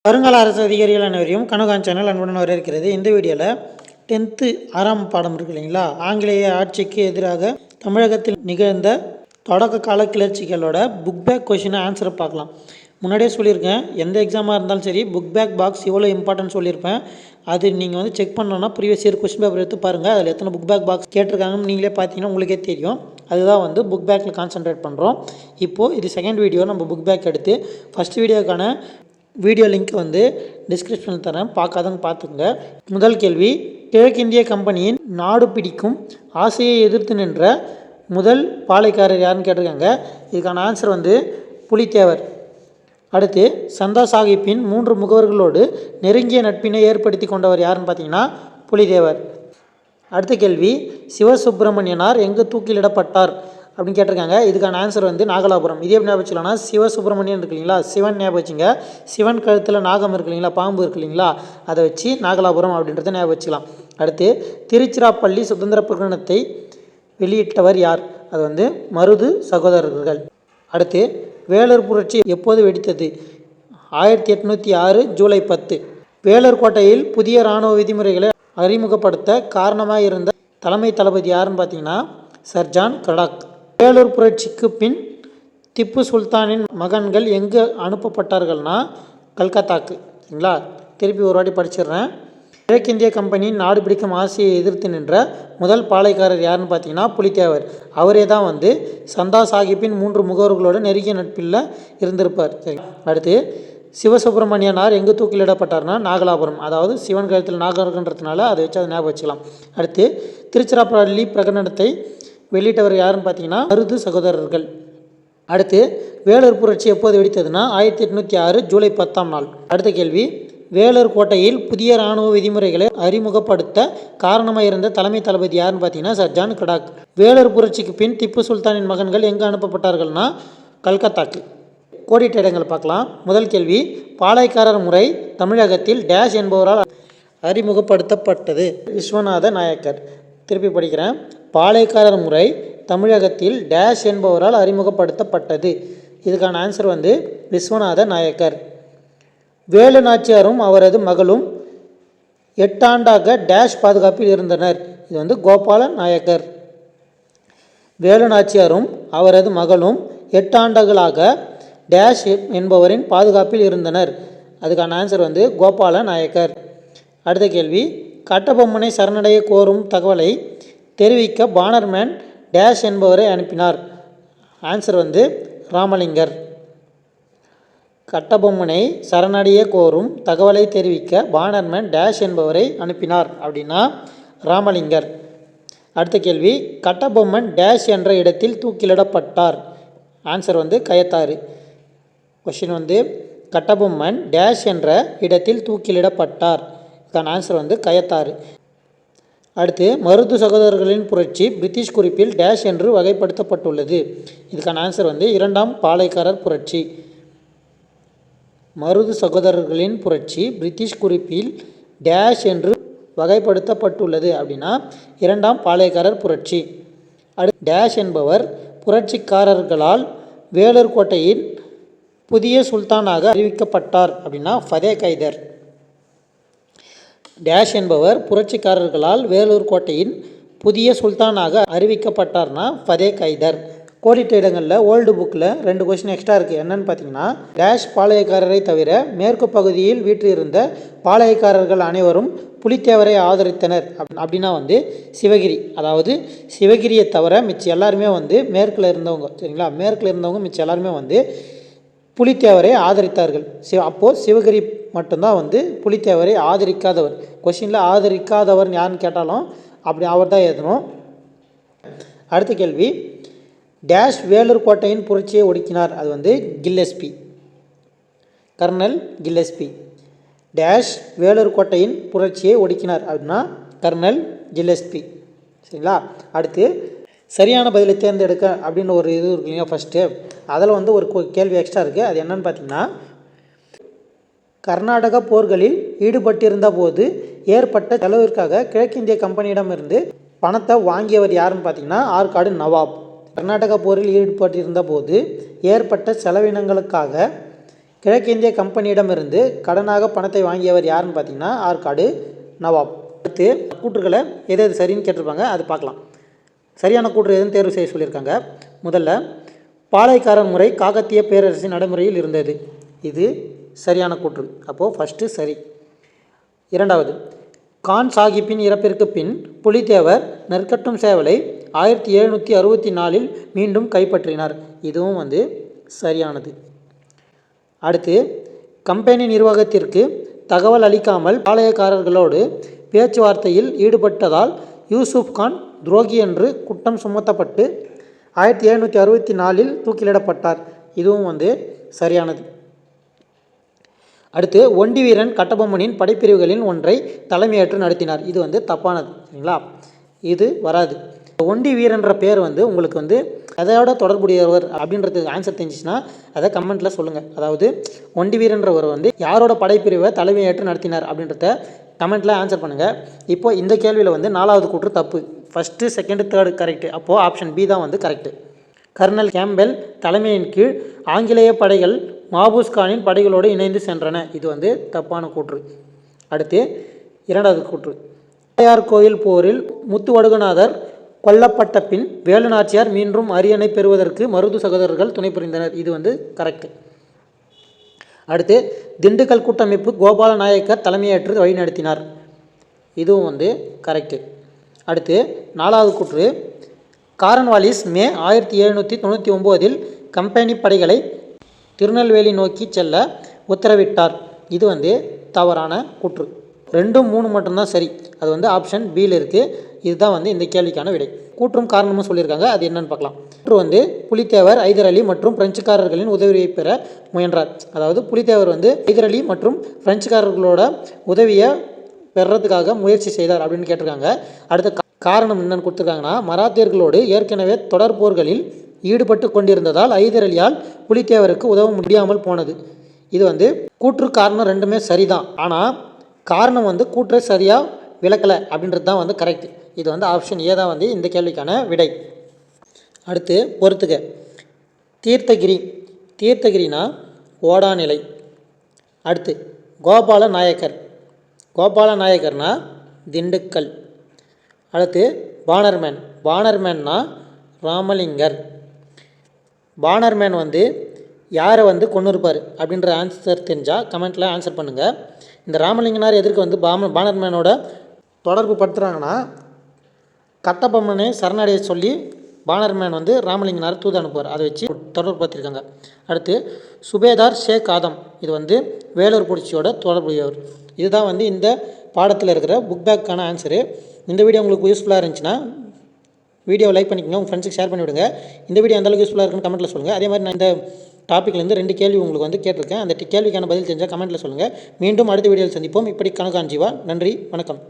வருங்கால அரசு அதிகாரிகள் அனைவரையும் கனகான் சேனல் அன்புடன் வரவேற்கிறது. இந்த வீடியோவில் 10th 6ஆம் பாடம் இருக்கு இல்லைங்களா, ஆங்கிலேய ஆட்சிக்கு எதிராக தமிழகத்தில் நிகழ்ந்த தொடக்க கால கிளர்ச்சிகளோட புக் பேக் கொஷினை ஆன்சரை பார்க்கலாம். முன்னாடியே சொல்லியிருக்கேன், எந்த எக்ஸாமாக இருந்தாலும் சரி புக் பேக் பாக்ஸ் எவ்வளோ இம்பார்ட்டன்ட் சொல்லியிருப்பேன். அது நீங்கள் வந்து செக் பண்ணோன்னா ப்ரீவியஸ் இயர் கொஸ்டின் பேப்பர் எடுத்து பாருங்கள். அதில் எத்தனை புக் பேக் பாக்ஸ் கேட்டிருக்காங்கன்னு நீங்களே பார்த்தீங்கன்னா உங்களுக்கே தெரியும். அதுதான் வந்து புக் பேக்கில் கான்சன்ட்ரேட் பண்ணுறோம். இப்போது இது செகண்ட் வீடியோ. நம்ம புக் பேக் எடுத்து ஃபஸ்ட் வீடியோக்கான வீடியோ லிங்க் வந்து டிஸ்கிரிப்ஷனில் தரேன், பார்க்காதன்னு பார்த்துக்குங்க. முதல் கேள்வி, கிழக்கிந்திய கம்பெனியின் நாடு பிடிக்கும் ஆசையை எதிர்த்து நின்ற முதல் பாளையக்காரர் யாருன்னு கேட்டிருக்காங்க. இதுக்கான ஆன்சர் வந்து புலித்தேவர். அடுத்து, சந்தா சாஹிப்பின் 3 முகவர்களோடு நெருங்கிய நட்பினை ஏற்படுத்தி கொண்டவர் யாருன்னு பார்த்தீங்கன்னா புலித்தேவர். அடுத்த கேள்வி, சிவசுப்பிரமணியனார் எங்கு தூக்கிலிடப்பட்டார் அப்படின்னு கேட்டிருக்காங்க. இதுக்கான ஆன்சர் வந்து நாகலாபுரம். இதே ஞாபகம் வச்சுக்கலாம்னா சிவசுப்பிரமணியன் இருக்கு இல்லைங்களா, சிவன் ஞாபகம் வச்சுங்க. சிவன் கழுத்தில் நாகம் இருக்கு இல்லைங்களா, பாம்பு இருக்கு இல்லைங்களா, அதை வச்சு நாகலாபுரம் அப்படின்றத ஞாபகம் வச்சுக்கலாம். அடுத்து, திருச்சிராப்பள்ளி சுதந்திர பிரகடனத்தை வெளியிட்டவர் யார்? அது வந்து மருது சகோதரர்கள். அடுத்து, வேலூர் புரட்சி எப்போது வெடித்தது? 1806 ஜூலை 10. வேலூர் கோட்டையில் புதிய இராணுவ விதிமுறைகளை அறிமுகப்படுத்த காரணமாக இருந்த தலைமை தளபதி யாருன்னு பார்த்தீங்கன்னா சர் ஜான் கடாக். வேலூர் புரட்சிக்கு பின் திப்பு சுல்தானின் மகன்கள் எங்கு அனுப்பப்பட்டார்கள்னா கல்கத்தாக்கு. சரிங்களா, திருப்பி ஒரு வாட்டி படிச்சிடுறேன். கிழக்கிந்திய கம்பெனியின் நாடு பிடிக்கும் ஆசையை எதிர்த்து நின்ற முதல் பாளையக்காரர் யாருன்னு பார்த்தீங்கன்னா புலித்தேவர். அவரே தான் வந்து சந்தா சாஹிப்பின் 3 முகவர்களோடு நெருங்கிய நட்பில் இருந்திருப்பார். சரி, அடுத்து, சிவசுப்பிரமணியனார் எங்கு தூக்கிலிடப்பட்டார்னா நாகலாபுரம். அதாவது சிவன் கழுத்தில் நாகம் இருக்குன்றதுனால அதை வச்சு அதை ஞாபகம் வச்சுக்கலாம். அடுத்து, திருச்சிராப்பள்ளி பிரகடனத்தை வெளியிட்டவர் யாருன்னு பார்த்தீங்கன்னா மருது சகோதரர்கள். அடுத்து, வேலூர் புரட்சி எப்போது வெடித்ததுன்னா 1806 ஜூலை 10ஆம் நாள். அடுத்த கேள்வி, வேலூர் கோட்டையில் புதிய இராணுவ விதிமுறைகளை அறிமுகப்படுத்த காரணமாக இருந்த தலைமை தளபதி யாருன்னு பார்த்தீங்கன்னா சர் ஜான் கடாக். வேலூர் புரட்சிக்கு பின் திப்பு சுல்தானின் மகன்கள் எங்கு அனுப்பப்பட்டார்கள்னா கல்கத்தாக்கு. கோடிட்ட இடங்கள் பார்க்கலாம். முதல் கேள்வி, பாளையக்காரர் முறை தமிழகத்தில் டேஷ் என்பவரால் அறிமுகப்படுத்தப்பட்டது? விஸ்வநாத நாயக்கர். திருப்பி படிக்கிறேன். பாளையக்காரர் முறை தமிழகத்தில் டேஷ் என்பவரால் அறிமுகப்படுத்தப்பட்டது. இதுக்கான ஆன்சர் வந்து விஸ்வநாத நாயக்கர். வேலு நாச்சியாரும் அவரது மகளும் 8 ஆண்டாக டேஷ் பாதுகாப்பில் இருந்தனர். இது வந்து கோபால நாயக்கர். வேலு நாச்சியாரும் அவரது மகளும் 8 ஆண்டுகளாக டேஷ் என்பவரின் பாதுகாப்பில் இருந்தனர். அதுக்கான ஆன்சர் வந்து கோபால நாயக்கர். அடுத்த கேள்வி, கட்டபொம்மனை சரணடைய கோரும் தகவலை தெரிவிக்க பானர்மேன் டேஷ் என்பவரை அனுப்பினார். ஆன்சர் வந்து ராமலிங்கர். கட்டபொம்மனை சரணடைய கோரும் தகவலை தெரிவிக்க பானர்மேன் டேஷ் என்பவரை அனுப்பினார் அப்படின்னா ராமலிங்கர். அடுத்த கேள்வி, கட்டபொம்மன் டேஷ் என்ற இடத்தில் தூக்கிலிடப்பட்டார். ஆன்சர் வந்து கயத்தாறு. கொஸ்டின் வந்து கட்டபொம்மன் டேஷ் என்ற இடத்தில் தூக்கிலிடப்பட்டார். இதுக்கான ஆன்சர் வந்து கயத்தாறு. அடுத்து, மருது சகோதரர்களின் புரட்சி பிரிட்டிஷ் குறிப்பில் டேஷ் என்று வகைப்படுத்தப்பட்டுள்ளது. இதுக்கான ஆன்சர் வந்து 2ஆம் பாளையக்காரர் புரட்சி. மருது சகோதரர்களின் புரட்சி பிரிட்டிஷ் குறிப்பில் டேஷ் என்று வகைப்படுத்தப்பட்டுள்ளது அப்படின்னா 2ஆம் பாளையக்காரர் புரட்சி. அடுத்து, டேஷ் என்பவர் புரட்சிக்காரர்களால் வேலூர் கோட்டையில் புதிய சுல்தானாக அறிவிக்கப்பட்டார் அப்படின்னா ஃபதே கைதர். டேஷ் என்பவர் புரட்சிக்காரர்களால் வேலூர் கோட்டையின் புதிய சுல்தானாக அறிவிக்கப்பட்டார்னா ஃபதே கைதர். கோடிட்ட இடங்களில் ஓல்டு புக்கில் 2 கொஸ்டின் எக்ஸ்ட்ரா இருக்குது. என்னன்னு பார்த்தீங்கன்னா, டேஷ் பாளையக்காரரை தவிர மேற்கு பகுதியில் வீற்றிருந்த பாளையக்காரர்கள் அனைவரும் புலித்தேவரை ஆதரித்தனர் அப்படின்னா வந்து சிவகிரி. அதாவது சிவகிரியை தவிர மிச்சம் எல்லாருமே வந்து மேற்கில் இருந்தவங்க. சரிங்களா, மேற்கில் இருந்தவங்க மிச்சம் எல்லாருமே வந்து புலித்தேவரை ஆதரித்தார்கள். அப்போது சிவகிரி மட்டும்தான் வந்து புலித்தேவரை ஆதரிக்காதவர். கொஸ்டினில் ஆதரிக்காதவர் யாருன்னு கேட்டாலும் அப்படி அவர் தான் எழுதணும். அடுத்த கேள்வி, டேஷ் வேலூர் கோட்டையின் புரட்சியை ஒடுக்கினார். அது வந்து Gillespie, colonel Gillespie. Dash Vellore கோட்டையின் புரட்சியை ஒடுக்கினார் அப்படின்னா கர்னல் கில்லஸ்பி. சரிங்களா, அடுத்து, சரியான பதிலை தேர்ந்தெடுக்க அப்படின்னு ஒரு இது இருக்கு இல்லையா ஃபஸ்ட்டு, அதில் வந்து ஒரு கேள்வி எக்ஸ்ட்ரா இருக்குது. அது என்னன்னு பார்த்தீங்கன்னா, கர்நாடக போர்களில் ஈடுபட்டிருந்த போது ஏற்பட்ட செலவிற்காக கிழக்கிந்திய கம்பெனியிடமிருந்து பணத்தை வாங்கியவர் யாருன்னு பார்த்தீங்கன்னா ஆற்காடு நவாப். கர்நாடக போரில் ஈடுபட்டிருந்த போது ஏற்பட்ட செலவினங்களுக்காக கிழக்கிந்திய கம்பெனியிடமிருந்து கடனாக பணத்தை வாங்கியவர் யாருன்னு பார்த்தீங்கன்னா ஆற்காடு நவாப். அடுத்து கூற்றுகளை எது எது சரின்னு கேட்டிருப்பாங்க, அது பார்க்கலாம். சரியான கூற்று எதுன்னு தேர்வு செய்ய சொல்லியிருக்காங்க. முதல்ல பாளையக்காரர் முறை காகத்திய பேரரசின் நடைமுறையில் இருந்தது. இது சரியான கூற்று. அப்போது ஃபஸ்ட்டு சரி. இரண்டாவது, கான் சாஹிப்பின் இறப்பிற்கு பின் புலித்தேவர் நெற்கட்டும் சேவலை 1764 மீண்டும் கைப்பற்றினார். இதுவும் சரியானது. அடுத்து, கம்பெனி நிர்வாகத்திற்கு தகவல் அளிக்காமல் பாளையக்காரர்களோடு பேச்சுவார்த்தையில் ஈடுபட்டதால் யூசுப் கான் துரோகி என்று குற்றம் சுமத்தப்பட்டு 1764 தூக்கிலிடப்பட்டார். இதுவும் சரியானது. அடுத்து, ஒண்டி வீரன் கட்டபொம்மனின் படைப்பிரிவுகளின் ஒன்றை தலைமையேற்று நடத்தினார். இது தப்பானது. சரிங்களா, இது வராது. ஒண்டி வீரன்ற பேர் உங்களுக்கு எதையோட தொடர்புடையவர் அப்படின்றதுக்கு ஆன்சர் தெரிஞ்சிச்சுன்னா அதை கமெண்ட்டில் சொல்லுங்கள். அதாவது ஒண்டி வீரன்றவர் யாரோட படைப்பிரிவை தலைமையேற்று நடத்தினார் அப்படின்றத கமெண்ட்டில் ஆன்சர் பண்ணுங்கள். இப்போ இந்த கேள்வியில் 4வது கூற்று தப்பு. First, second, third correct. அப்போது ஆப்ஷன் பி தான் கரெக்டு. கர்னல் கேம்பெல் தலைமையின் கீழ் ஆங்கிலேய படைகள் மாபூஸ் கானின் படைகளோடு இணைந்து சென்றன. இது தப்பான கூற்று. அடுத்து, 2வது கூற்று, ஆயார் கோயில் போரில் முத்துவடுகநாதர் கொல்லப்பட்ட பின் வேலுநாச்சியார் மீண்டும் அரியணை பெறுவதற்கு மருது சகோதரர்கள் துணை புரிந்தனர். இது கரெக்டு. அடுத்து, திண்டுக்கல் கூட்டமைப்பு கோபால நாயக்கர் தலைமையேற்று வழிநடத்தினார். இதுவும் கரெக்டு. அடுத்து, 4வது கூற்று, காரன்வாலிஸ் மே 1799 கம்பெனி படைகளை திருநெல்வேலி நோக்கி செல்ல உத்தரவிட்டார். இது தவறான கூற்று. 2, 3 மட்டும்தான் சரி. அது ஆப்ஷன் பியில் இருக்குது. இதுதான் இந்த கேள்விக்கான விடை. கூற்றும் காரணமும் சொல்லியிருக்காங்க, அது என்னன்னு பார்க்கலாம். கூற்று புலித்தேவர் ஐதர் அலி மற்றும் பிரெஞ்சுக்காரர்களின் உதவியை பெற முயன்றார். அதாவது புலித்தேவர் ஐதர் அலி மற்றும் பிரெஞ்சுக்காரர்களோட உதவியை பெறறதுக்காக முயற்சி செய்தார் அப்படின்னு கேட்டிருக்காங்க. அடுத்த காரணம் என்னன்னு கொடுத்துருக்காங்கன்னா, மராத்தியர்களோடு ஏற்கனவே தொடர் போர்களில் ஈடுபட்டு கொண்டிருந்ததால் ஐதர் அலியால் புலித்தேவருக்கு உதவ முடியாமல் போனது. இது கூற்று காரணம் ரெண்டுமே சரிதான். ஆனால் காரணம் கூற்றை சரியாக விளக்கலை அப்படின்றது தான் கரெக்ட். இது ஆப்ஷன் ஏ தான் இந்த கேள்விக்கான விடை. அடுத்து, பொறுத்துக. தீர்த்தகிரி, தீர்த்தகிரினா ஓடாநிலை. அடுத்து, கோபால நாயக்கர், கோபால நாயக்கர்னா திண்டுக்கல். அடுத்து, பானர்மேன், பானர்மேன்னா ராமலிங்கர். பானர்மேன் யாரை கொண்டு இருப்பார் அப்படின்ற ஆன்சர் தெரிஞ்சால் கமெண்ட்டில் ஆன்சர் பண்ணுங்கள். இந்த ராமலிங்கனார் எதற்கு பானர்மேனோட தொடர்பு படுத்துகிறாங்கன்னா, கட்டபொம்மனை சரணடைய சொல்லி பானர்மேன் ராமலிங்கனார் தூது அனுப்புவார். அதை வச்சு தொடர்பு படுத்திருக்காங்க. அடுத்து, சுபேதார் ஷேக் ஆதம். இது வேலூர் புரட்சியோட தொடர்புடையவர். இதுதான் இந்த பாடத்தில் இருக்கிற புக் பேக்கான ஆன்சரு. இந்த வீடியோ உங்களுக்கு யூஸ்ஃபுல்லாக இருந்துச்சுன்னா வீடியோ லைக் பண்ணிக்கோங்க, உங்கள் ஃப்ரெண்ட்ஸுக்கு ஷேர் பண்ணிவிடுங்க. இந்த வீடியோ அந்தளவுக்கு யூஸ்ஃபுல்லாக இருக்குன்னு கமெண்ட்டில் சொல்லுங்கள். அதே மாதிரி நான் இந்த டாப்பிக்லேருந்து 2 கேள்வி உங்களுக்கு கேட்டிருக்கேன். அந்த கேள்விக்கான பதில் தெரிஞ்சால் கமெண்ட்டில் சொல்லுங்கள். மீண்டும் அடுத்த வீடியோவில் சந்திப்போம். இப்படி கனகாஞ்சிவா. நன்றி, வணக்கம்.